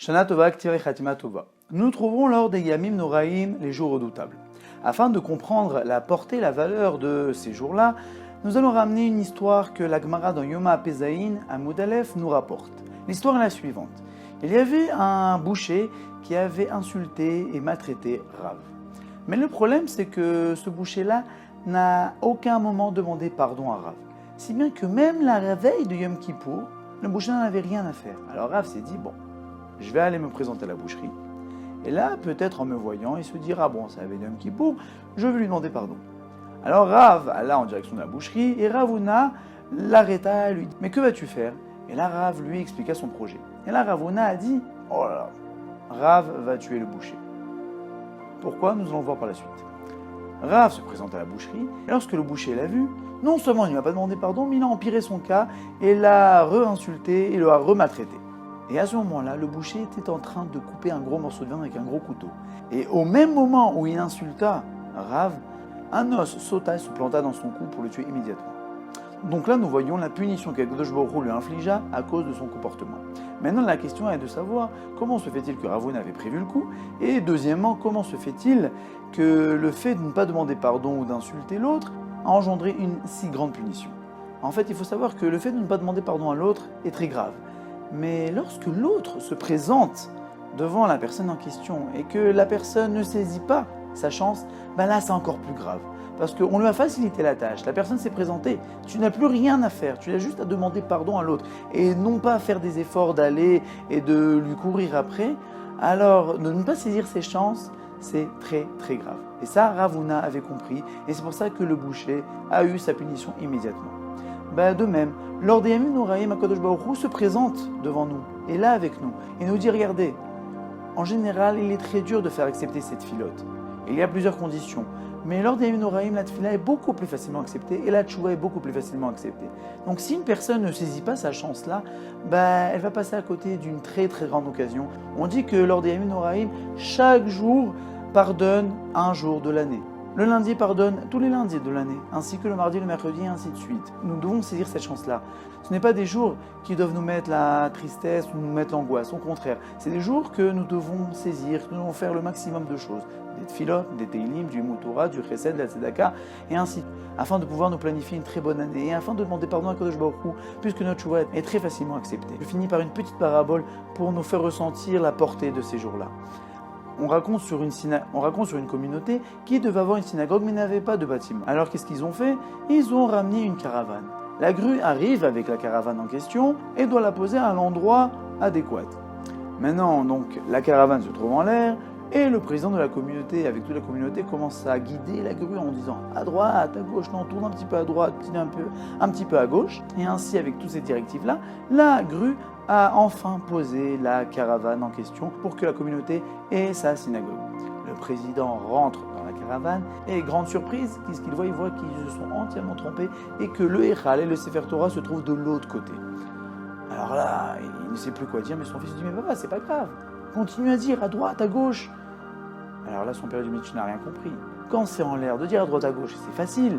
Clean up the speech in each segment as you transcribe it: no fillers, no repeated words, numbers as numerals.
Shana Tova, K'tivei Chatima Tova. Nous nous trouvons lors des Yamim Noraim, les jours redoutables. Afin de comprendre la portée, la valeur de ces jours-là, nous allons ramener une histoire que la Gemara dans Yoma Pezaïn, à Moudalef, nous rapporte. L'histoire est la suivante. Il y avait un boucher qui avait insulté et maltraité Rav. Mais le problème, c'est que ce boucher-là n'a aucun moment demandé pardon à Rav. Si bien que même la veille de Yom Kippour, le boucher n'en avait rien à faire. Alors Rav s'est dit, bon, je vais aller me présenter à la boucherie. Et là, peut-être en me voyant, il se dira, bon, ça avait Yom Kippour, je vais lui demander pardon. Alors Rav alla en direction de la boucherie et Ravuna l'arrêta et lui dit, mais que vas-tu faire? Et là, Rav lui expliqua son projet. Et là, Ravuna a dit, oh là là, Rav va tuer le boucher. Pourquoi? Nous allons voir par la suite. Rav se présente à la boucherie, et lorsque le boucher l'a vu, non seulement il ne m'a pas demandé pardon, mais il a empiré son cas et l'a re-insulté et l'a re-maltraité. Et à ce moment-là, le boucher était en train de couper un gros morceau de viande avec un gros couteau. Et au même moment où il insulta Rav, un os sauta et se planta dans son cou pour le tuer immédiatement. Donc là, nous voyons la punition qu'Akadosh Baruch Hu lui infligea à cause de son comportement. Maintenant, la question est de savoir comment se fait-il que Ravuna avait prévu le coup, et deuxièmement, comment se fait-il que le fait de ne pas demander pardon ou d'insulter l'autre a engendré une si grande punition. En fait, il faut savoir que le fait de ne pas demander pardon à l'autre est très grave. Mais lorsque l'autre se présente devant la personne en question et que la personne ne saisit pas sa chance, ben là, c'est encore plus grave. Parce qu'on lui a facilité la tâche, la personne s'est présentée, tu n'as plus rien à faire, tu as juste à demander pardon à l'autre et non pas à faire des efforts d'aller et de lui courir après. Alors, de ne pas saisir ses chances, c'est très très grave. Et ça, Ravuna avait compris et c'est pour ça que le boucher a eu sa punition immédiatement. De même, lors des Yamim Noraim, Akadosh Baruch Hu se présente devant nous, et là avec nous, et nous dit, regardez, en général, il est très dur de faire accepter cette filote. Il y a plusieurs conditions. Mais lors des Yamim Noraim, la tefila est beaucoup plus facilement acceptée et la tchouva est beaucoup plus facilement acceptée. Donc si une personne ne saisit pas sa chance-là, elle va passer à côté d'une très très grande occasion. On dit que lors des Yamim Noraim, chaque jour pardonne un jour de l'année. Le lundi pardonne tous les lundis de l'année, ainsi que le mardi, le mercredi, et ainsi de suite. Nous devons saisir cette chance-là. Ce n'est pas des jours qui doivent nous mettre la tristesse ou nous mettre l'angoisse, au contraire. C'est des jours que nous devons saisir, que nous devons faire le maximum de choses. Des tfilot, des teilim, du mutora, du chesed, de la tzedaka, et ainsi, afin de pouvoir nous planifier une très bonne année, et afin de demander pardon à Kadosh Baruch Hu, puisque notre tchouva est très facilement acceptée. Je finis par une petite parabole pour nous faire ressentir la portée de ces jours-là. On raconte sur une communauté qui devait avoir une synagogue mais n'avait pas de bâtiment. Alors qu'est-ce qu'ils ont fait? Ils ont ramené une caravane. La grue arrive avec la caravane en question et doit la poser à l'endroit adéquat. Maintenant, donc, la caravane se trouve en l'air et le président de la communauté, avec toute la communauté, commence à guider la grue en disant à droite, à gauche, non, tourne un petit peu à droite, un petit peu à gauche. Et ainsi, avec toutes ces directives-là, la grue a enfin posé la caravane en question pour que la communauté ait sa synagogue. Le président rentre dans la caravane et grande surprise, qu'est-ce qu'il voit? Il voit qu'ils se sont entièrement trompés et que le Echal et le Sefer Torah se trouvent de l'autre côté. Alors là, il ne sait plus quoi dire, mais son fils dit, mais papa, c'est pas grave, continue à dire à droite, à gauche. Alors là, son père lui dit, mais tu n'as rien compris. Quand c'est en l'air de dire à droite, à gauche, c'est facile,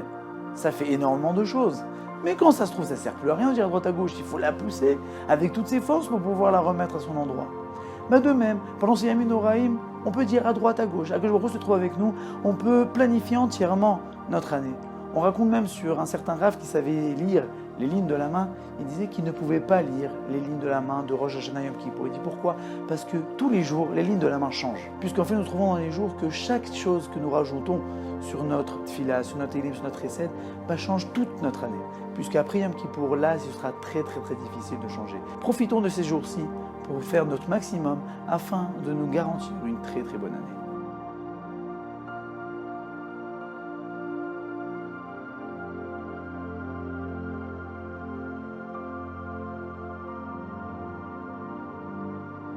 ça fait énormément de choses. Mais quand ça se trouve, ça ne sert plus à rien de dire à droite à gauche, il faut la pousser avec toutes ses forces pour pouvoir la remettre à son endroit. De même, pendant ces Yamim Noraim, on peut dire à droite à gauche, Akadosh Baruch Hu se trouve avec nous, on peut planifier entièrement notre année. On raconte même sur un certain Rav qui savait lire les lignes de la main, il disait qu'il ne pouvait pas lire les lignes de la main de Rosh Hashanah Yom Kippour. Il dit pourquoi? Parce que tous les jours, les lignes de la main changent. Puisqu'en fait, nous trouvons dans les jours que chaque chose que nous rajoutons sur notre tfila, sur notre élim, sur notre recette, change toute notre année. Puisqu'après Yom Kippour, là, ce sera très très très difficile de changer. Profitons de ces jours-ci pour faire notre maximum afin de nous garantir une très très bonne année.